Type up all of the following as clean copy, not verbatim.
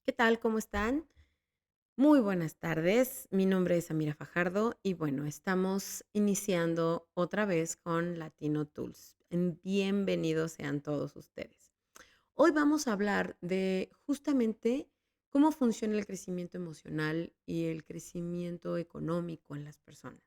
¿Qué tal? ¿Cómo están? Muy buenas tardes. Mi nombre es Amira Fajardo y bueno, estamos iniciando otra vez con Latino Tools. Bienvenidos sean todos ustedes. Hoy vamos a hablar de justamente cómo funciona el crecimiento emocional y el crecimiento económico en las personas.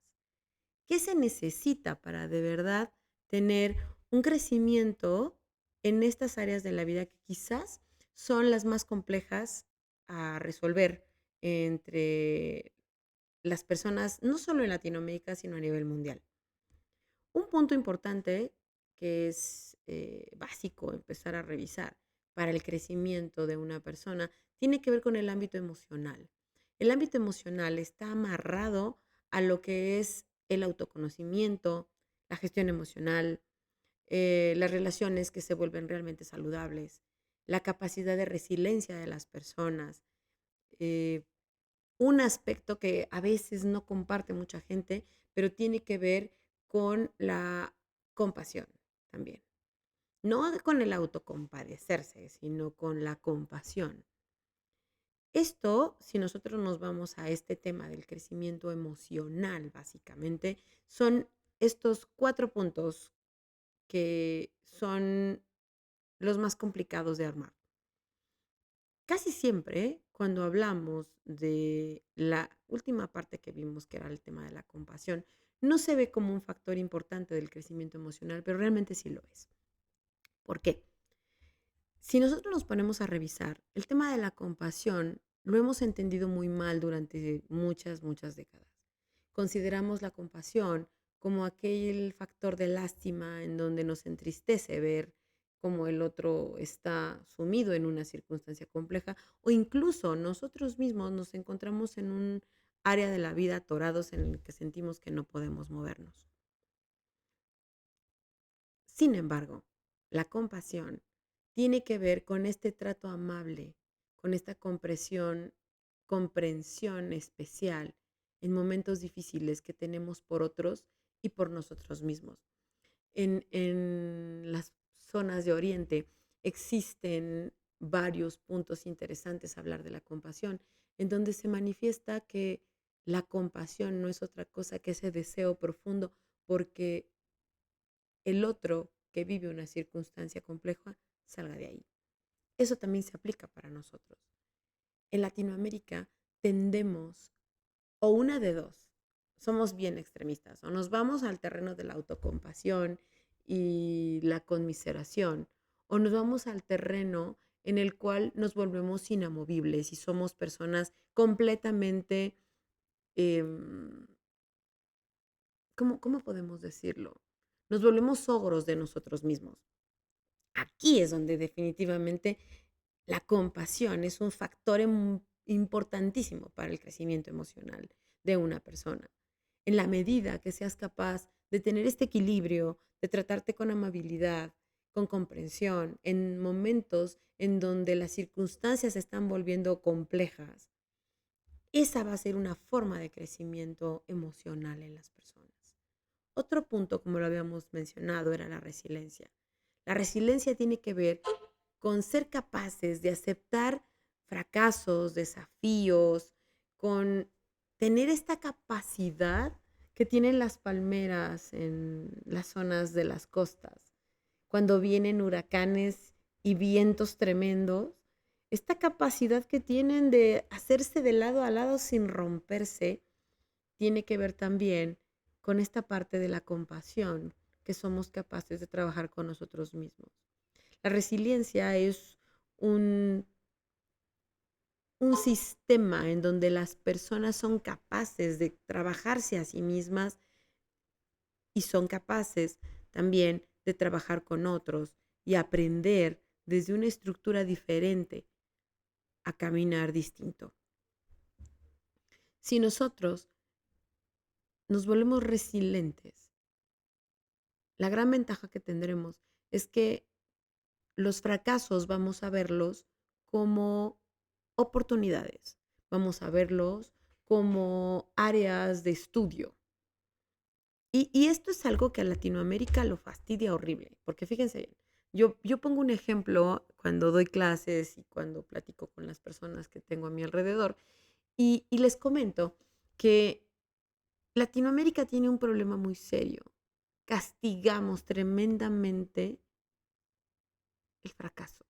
¿Qué se necesita para de verdad tener un crecimiento en estas áreas de la vida que quizás son las más complejas a resolver entre las personas, no solo en Latinoamérica, sino a nivel mundial? Un punto importante que es básico empezar a revisar para el crecimiento de una persona tiene que ver con el ámbito emocional. El ámbito emocional está amarrado a lo que es el autoconocimiento, la gestión emocional, las relaciones que se vuelven realmente saludables, la capacidad de resiliencia de las personas. eh, un aspecto que a veces no comparte mucha gente, pero tiene que ver con la compasión también. No con el autocompadecerse, sino con la compasión. Esto, si nosotros nos vamos a este tema del crecimiento emocional, básicamente, son estos 4 puntos que son los más complicados de armar. Casi siempre, cuando hablamos de la última parte que vimos, que era el tema de la compasión, no se ve como un factor importante del crecimiento emocional, pero realmente sí lo es. ¿Por qué? Si nosotros nos ponemos a revisar, el tema de la compasión lo hemos entendido muy mal durante muchas, muchas décadas. Consideramos la compasión como aquel factor de lástima en donde nos entristece ver cómo el otro está sumido en una circunstancia compleja o incluso nosotros mismos nos encontramos en un área de la vida atorados en el que sentimos que no podemos movernos. Sin embargo, la compasión tiene que ver con este trato amable, con esta comprensión especial en momentos difíciles que tenemos por otros y por nosotros mismos. En las zonas de Oriente existen varios puntos interesantes a hablar de la compasión, en donde se manifiesta que la compasión no es otra cosa que ese deseo profundo porque el otro que vive una circunstancia compleja salga de ahí. Eso también se aplica para nosotros. En Latinoamérica tendemos, o una de dos, somos bien extremistas, o nos vamos al terreno de la autocompasión y la conmiseración, o nos vamos al terreno en el cual nos volvemos inamovibles y somos personas completamente, eh, ¿cómo podemos decirlo? Nos volvemos ogros de nosotros mismos. Aquí es donde definitivamente la compasión es un factor importantísimo para el crecimiento emocional de una persona. En la medida que seas capaz de tener este equilibrio, de tratarte con amabilidad, con comprensión, en momentos en donde las circunstancias se están volviendo complejas, esa va a ser una forma de crecimiento emocional en las personas. Otro punto, como lo habíamos mencionado, era la resiliencia. La resiliencia tiene que ver con ser capaces de aceptar fracasos, desafíos, con tener esta capacidad que tienen las palmeras en las zonas de las costas. Cuando vienen huracanes y vientos tremendos, esta capacidad que tienen de hacerse de lado a lado sin romperse, tiene que ver también con esta parte de la compasión que somos capaces de trabajar con nosotros mismos. La resiliencia es un, un sistema en donde las personas son capaces de trabajarse a sí mismas y son capaces también de trabajar con otros y aprender desde una estructura diferente a caminar distinto. Si nosotros nos volvemos resilientes, la gran ventaja que tendremos es que los fracasos vamos a verlos como oportunidades, vamos a verlos como áreas de estudio. Y esto es algo que a Latinoamérica lo fastidia horrible, porque fíjense bien, yo pongo un ejemplo cuando doy clases y cuando platico con las personas que tengo a mi alrededor. Y les comento que Latinoamérica tiene un problema muy serio. Castigamos tremendamente el fracaso,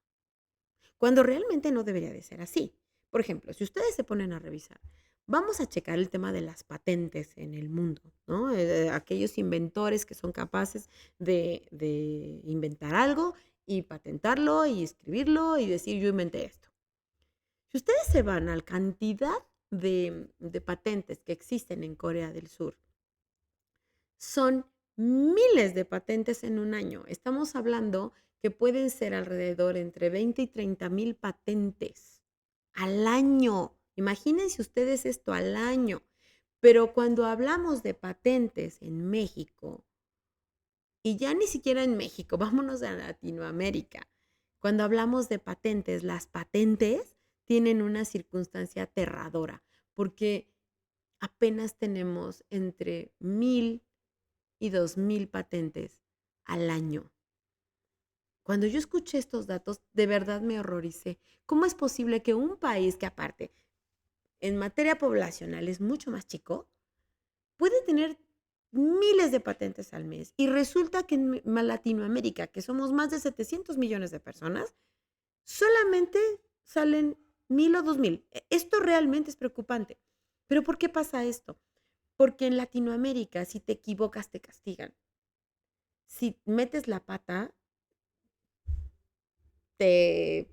cuando realmente no debería de ser así. Por ejemplo, si ustedes se ponen a revisar, vamos a checar el tema de las patentes en el mundo, ¿no? Aquellos inventores que son capaces de inventar algo y patentarlo y escribirlo y decir yo inventé esto. Si ustedes se van a la cantidad de patentes que existen en Corea del Sur, son miles de patentes en un año. Estamos hablando que pueden ser alrededor entre 20 y 30,000 patentes al año. Imagínense ustedes esto al año. Pero cuando hablamos de patentes en México, y ya ni siquiera en México, vámonos a Latinoamérica. Cuando hablamos de patentes, las patentes tienen una circunstancia aterradora, porque apenas tenemos entre 1,000 y 2,000 patentes al año. Cuando yo escuché estos datos, de verdad me horroricé. ¿Cómo es posible que un país que aparte en materia poblacional es mucho más chico, puede tener miles de patentes al mes? Y resulta que en Latinoamérica, que somos más de 700 millones de personas, solamente salen 1,000 o 2,000. Esto realmente es preocupante. ¿Pero por qué pasa esto? Porque en Latinoamérica, si te equivocas, te castigan. Si metes la pata, te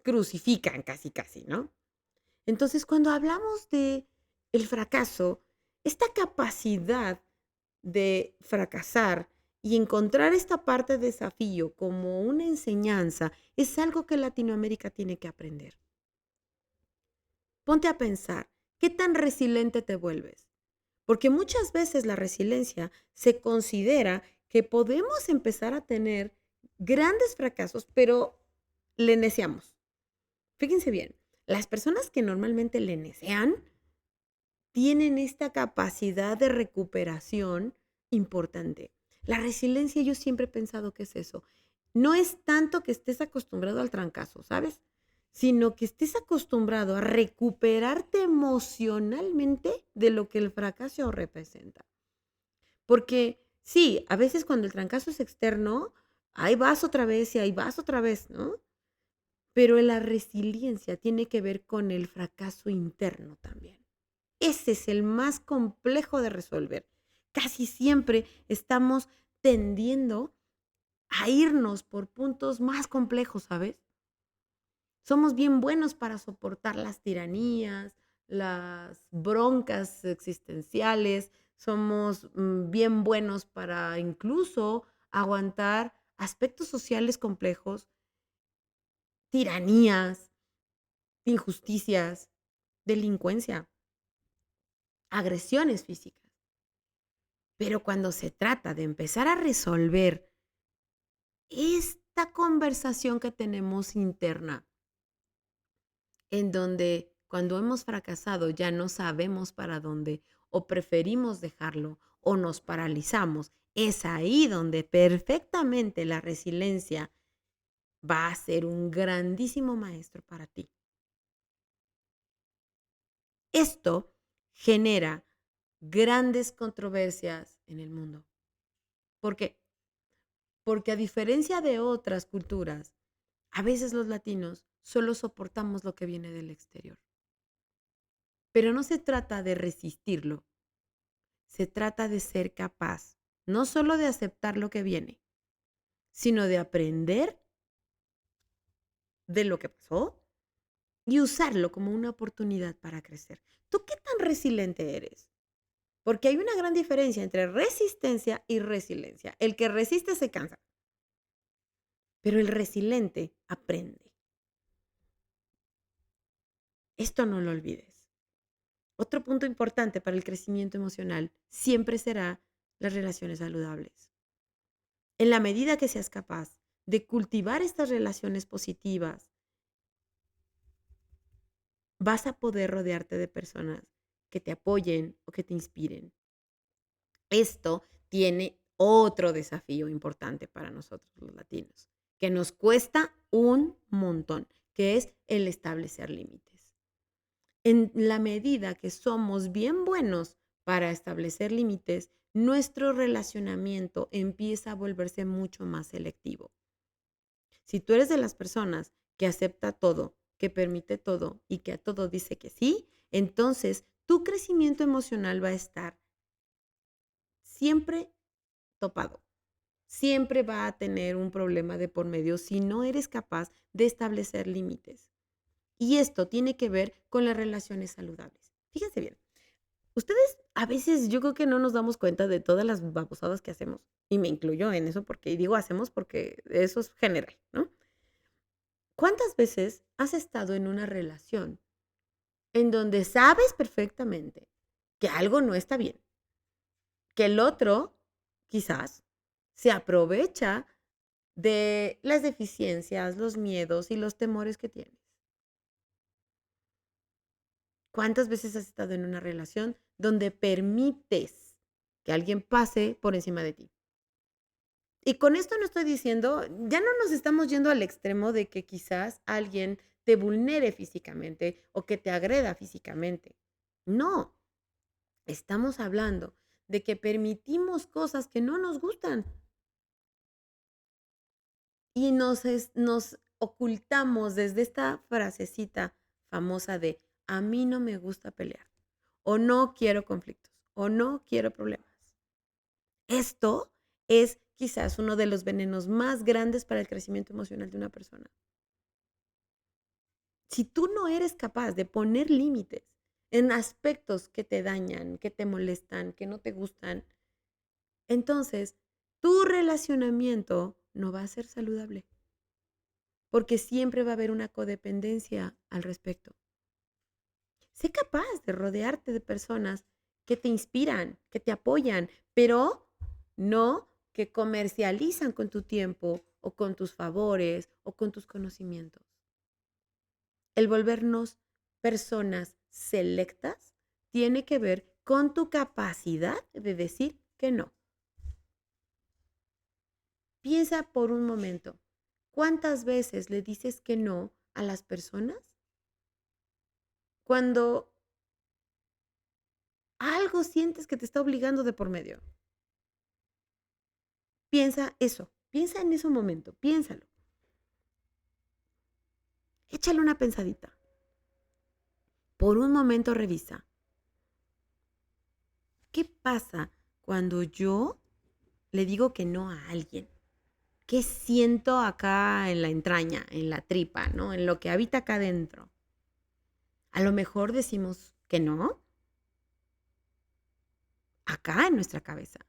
crucifican casi, casi, ¿no? Entonces, cuando hablamos de el fracaso, esta capacidad de fracasar y encontrar esta parte de desafío como una enseñanza es algo que Latinoamérica tiene que aprender. Ponte a pensar, ¿qué tan resiliente te vuelves? Porque muchas veces la resiliencia se considera que podemos empezar a tener grandes fracasos, pero le neciamos. Fíjense bien, las personas que normalmente le necean tienen esta capacidad de recuperación importante. La resiliencia yo siempre he pensado que es eso. No es tanto que estés acostumbrado al trancazo, ¿sabes? Sino que estés acostumbrado a recuperarte emocionalmente de lo que el fracaso representa. Porque sí, a veces cuando el trancazo es externo, ahí vas otra vez y ahí vas otra vez, ¿no? Pero la resiliencia tiene que ver con el fracaso interno también. Ese es el más complejo de resolver. Casi siempre estamos tendiendo a irnos por puntos más complejos, ¿sabes? Somos bien buenos para soportar las tiranías, las broncas existenciales, somos bien buenos para incluso aguantar aspectos sociales complejos, tiranías, injusticias, delincuencia, agresiones físicas. Pero cuando se trata de empezar a resolver esta conversación que tenemos interna, en donde cuando hemos fracasado ya no sabemos para dónde o preferimos dejarlo o nos paralizamos, es ahí donde perfectamente la resiliencia va a ser un grandísimo maestro para ti. Esto genera grandes controversias en el mundo. ¿Por qué? Porque a diferencia de otras culturas, a veces los latinos solo soportamos lo que viene del exterior. Pero no se trata de resistirlo, se trata de ser capaz no solo de aceptar lo que viene, sino de aprender de lo que pasó y usarlo como una oportunidad para crecer. ¿Tú qué tan resiliente eres? Porque hay una gran diferencia entre resistencia y resiliencia. El que resiste se cansa, pero el resiliente aprende. Esto no lo olvides. Otro punto importante para el crecimiento emocional siempre será las relaciones saludables. En la medida que seas capaz de cultivar estas relaciones positivas, vas a poder rodearte de personas que te apoyen o que te inspiren. Esto tiene otro desafío importante para nosotros los latinos, que nos cuesta un montón, que es el establecer límites. En la medida que somos bien buenos para establecer límites, nuestro relacionamiento empieza a volverse mucho más selectivo. Si tú eres de las personas que acepta todo, que permite todo y que a todo dice que sí, entonces tu crecimiento emocional va a estar siempre topado. Siempre va a tener un problema de por medio si no eres capaz de establecer límites. Y esto tiene que ver con las relaciones saludables. Fíjense bien, ustedes a veces yo creo que no nos damos cuenta de todas las babosadas que hacemos. Y me incluyo en eso porque, y digo hacemos porque eso es general, ¿no? ¿Cuántas veces has estado en una relación en donde sabes perfectamente que algo no está bien, que el otro quizás se aprovecha de las deficiencias, los miedos y los temores que tienes? ¿Cuántas veces has estado en una relación donde permites que alguien pase por encima de ti? Y con esto no estoy diciendo, ya no nos estamos yendo al extremo de que quizás alguien te vulnere físicamente o que te agreda físicamente. No, estamos hablando de que permitimos cosas que no nos gustan y nos ocultamos desde esta frasecita famosa de a mí no me gusta pelear o no quiero conflictos o no quiero problemas. Esto es quizás uno de los venenos más grandes para el crecimiento emocional de una persona. Si tú no eres capaz de poner límites en aspectos que te dañan, que te molestan, que no te gustan, entonces tu relacionamiento no va a ser saludable, porque siempre va a haber una codependencia al respecto. Sé capaz de rodearte de personas que te inspiran, que te apoyan, pero no que comercializan con tu tiempo o con tus favores o con tus conocimientos. El volvernos personas selectas tiene que ver con tu capacidad de decir que no. Piensa por un momento, ¿cuántas veces le dices que no a las personas cuando algo sientes que te está obligando de por medio? Piensa eso, piensa en ese momento, piénsalo. Échale una pensadita. Por un momento revisa, ¿qué pasa cuando yo le digo que no a alguien? ¿Qué siento acá en la entraña, en la tripa, ¿no? En lo que habita acá adentro. A lo mejor decimos que no, acá en nuestra cabeza.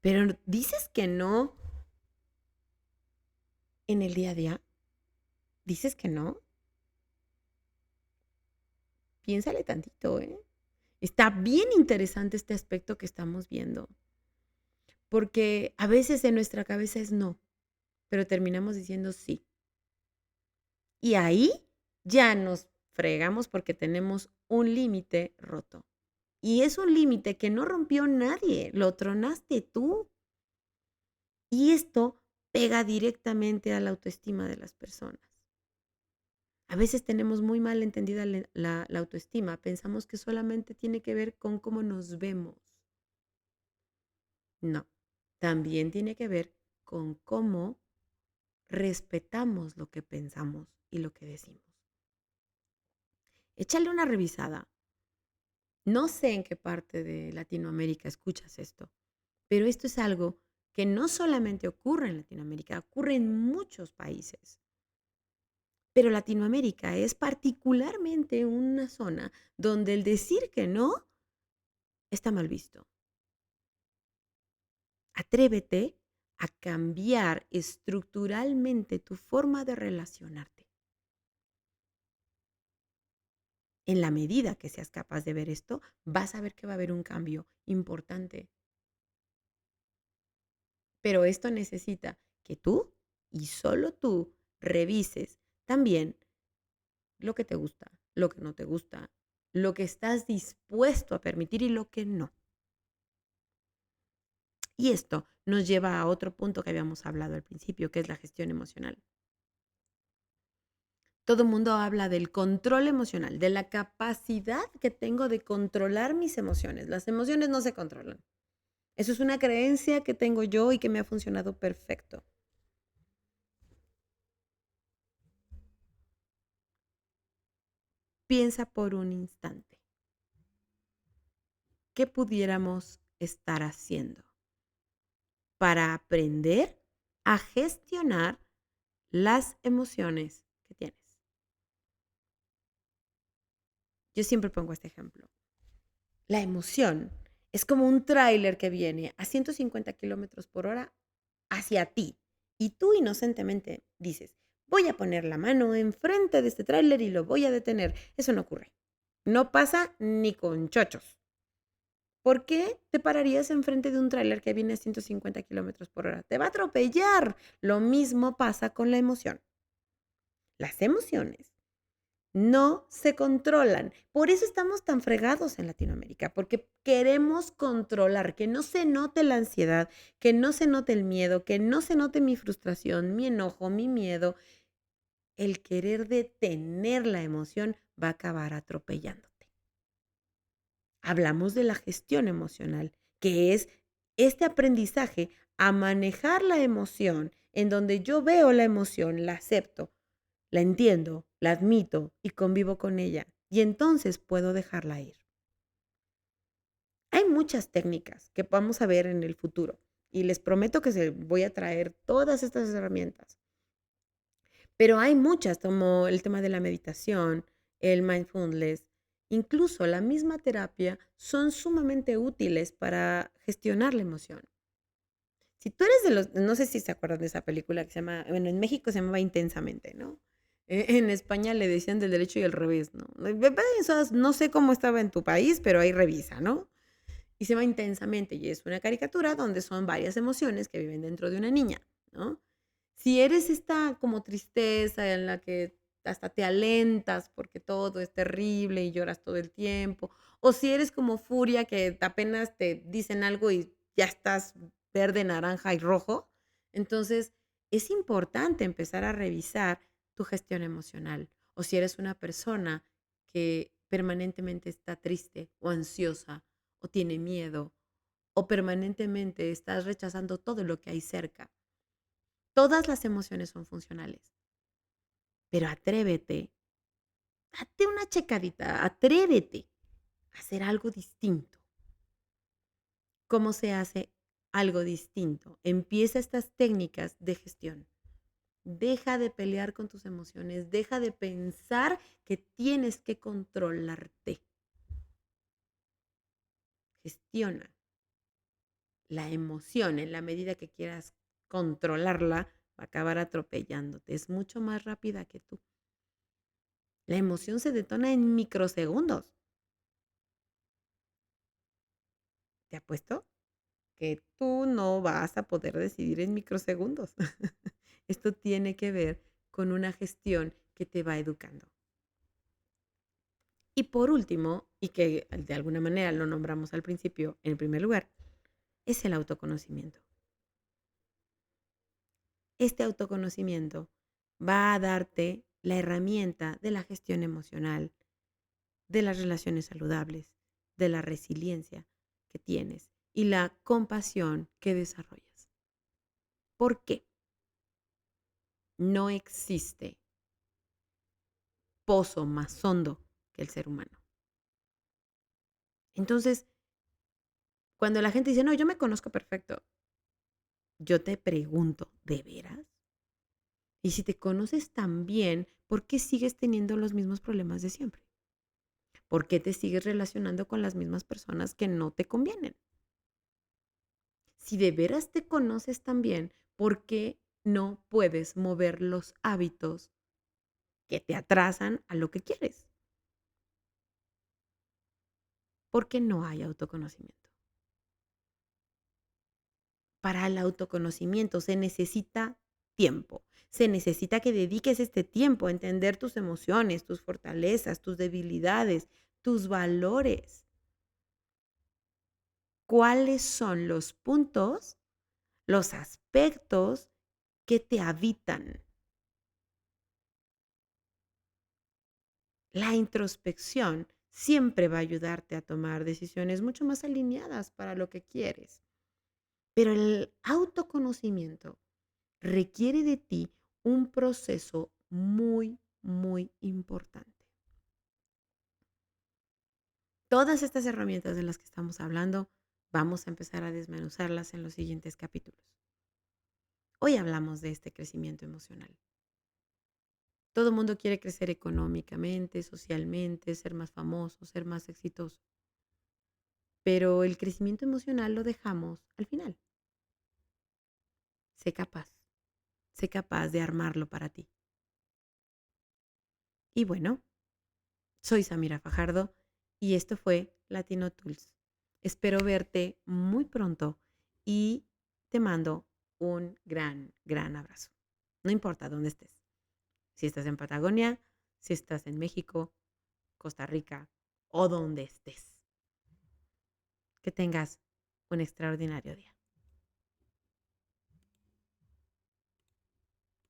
Pero dices que no en el día a día. ¿Dices que no? Piénsale tantito, ¿eh? Está bien interesante este aspecto que estamos viendo, porque a veces en nuestra cabeza es no, pero terminamos diciendo sí. Y ahí ya nos fregamos porque tenemos un límite roto. Y es un límite que no rompió nadie, lo tronaste tú. Y esto pega directamente a la autoestima de las personas. A veces tenemos muy mal entendida la autoestima. Pensamos que solamente tiene que ver con cómo nos vemos. No, también tiene que ver con cómo respetamos lo que pensamos y lo que decimos. Échale una revisada. No sé en qué parte de Latinoamérica escuchas esto, pero esto es algo que no solamente ocurre en Latinoamérica, ocurre en muchos países. Pero Latinoamérica es particularmente una zona donde el decir que no está mal visto. Atrévete a cambiar estructuralmente tu forma de relacionarte. En la medida que seas capaz de ver esto, vas a ver que va a haber un cambio importante. Pero esto necesita que tú y solo tú revises también lo que te gusta, lo que no te gusta, lo que estás dispuesto a permitir y lo que no. Y esto nos lleva a otro punto que habíamos hablado al principio, que es la gestión emocional. Todo el mundo habla del control emocional, de la capacidad que tengo de controlar mis emociones. Las emociones no se controlan. Eso es una creencia que tengo yo y que me ha funcionado perfecto. Piensa por un instante, ¿qué pudiéramos estar haciendo para aprender a gestionar las emociones que tienes? Yo siempre pongo este ejemplo. La emoción es como un tráiler que viene a 150 kilómetros por hora hacia ti. Y tú inocentemente dices, voy a poner la mano enfrente de este tráiler y lo voy a detener. Eso no ocurre. No pasa ni con chochos. ¿Por qué te pararías enfrente de un tráiler que viene a 150 kilómetros por hora? Te va a atropellar. Lo mismo pasa con la emoción. Las emociones no se controlan. Por eso estamos tan fregados en Latinoamérica, porque queremos controlar, que no se note la ansiedad, que no se note el miedo, que no se note mi frustración, mi enojo, mi miedo. El querer detener la emoción va a acabar atropellándote. Hablamos de la gestión emocional, que es este aprendizaje a manejar la emoción, en donde yo veo la emoción, la acepto, la entiendo, la admito y convivo con ella. Y entonces puedo dejarla ir. Hay muchas técnicas que vamos a ver en el futuro y les prometo que se voy a traer todas estas herramientas. Pero hay muchas, como el tema de la meditación, el mindfulness, incluso la misma terapia, son sumamente útiles para gestionar la emoción. Si tú eres de los, no sé si se acuerdan de esa película que se llama, bueno, en México se llamaba Intensamente, ¿no? En España le decían del derecho y el revés, ¿no? Eso no sé cómo estaba en tu país, pero ahí revisa, ¿no? Y se llama Intensamente y es una caricatura donde son varias emociones que viven dentro de una niña, ¿no? Si eres esta como tristeza en la que hasta te alentas porque todo es terrible y lloras todo el tiempo, o si eres como furia que apenas te dicen algo y ya estás verde, naranja y rojo, entonces es importante empezar a revisar tu gestión emocional. O si eres una persona que permanentemente está triste o ansiosa o tiene miedo o permanentemente estás rechazando todo lo que hay cerca. Todas las emociones son funcionales, pero atrévete, date una checadita, atrévete a hacer algo distinto. ¿Cómo se hace algo distinto? Empieza estas técnicas de gestión. Deja de pelear con tus emociones, deja de pensar que tienes que controlarte. Gestiona la emoción en la medida que quieras controlarla, va a acabar atropellándote. Es mucho más rápida que tú. La emoción se detona en microsegundos. Te apuesto que tú no vas a poder decidir en microsegundos. Esto tiene que ver con una gestión que te va educando. Y por último, y que de alguna manera lo nombramos al principio, en primer lugar, es el autoconocimiento. Este autoconocimiento va a darte la herramienta de la gestión emocional, de las relaciones saludables, de la resiliencia que tienes y la compasión que desarrollas. ¿Por qué? No existe pozo más hondo que el ser humano. Entonces, cuando la gente dice, no, yo me conozco perfecto, yo te pregunto, ¿de veras? Y si te conoces tan bien, ¿por qué sigues teniendo los mismos problemas de siempre? ¿Por qué te sigues relacionando con las mismas personas que no te convienen? Si de veras te conoces tan bien, ¿por qué no puedes mover los hábitos que te atrasan a lo que quieres? Porque no hay autoconocimiento. Para el autoconocimiento se necesita tiempo. Se necesita que dediques este tiempo a entender tus emociones, tus fortalezas, tus debilidades, tus valores. cuáles son los puntos, los aspectos que te habitan. La introspección siempre va a ayudarte a tomar decisiones mucho más alineadas para lo que quieres. Pero el autoconocimiento requiere de ti un proceso muy, muy importante. Todas estas herramientas de las que estamos hablando, vamos a empezar a desmenuzarlas en los siguientes capítulos. Hoy hablamos de este crecimiento emocional. Todo el mundo quiere crecer económicamente, socialmente, ser más famoso, ser más exitoso. Pero el crecimiento emocional lo dejamos al final. Sé capaz, sé capaz de armarlo para ti. Y bueno, soy Samira Fajardo y esto fue Latino Tools. Espero verte muy pronto y te mando un gran, gran abrazo. No importa dónde estés. Si estás en Patagonia, si estás en México, Costa Rica o donde estés. Que tengas un extraordinario día.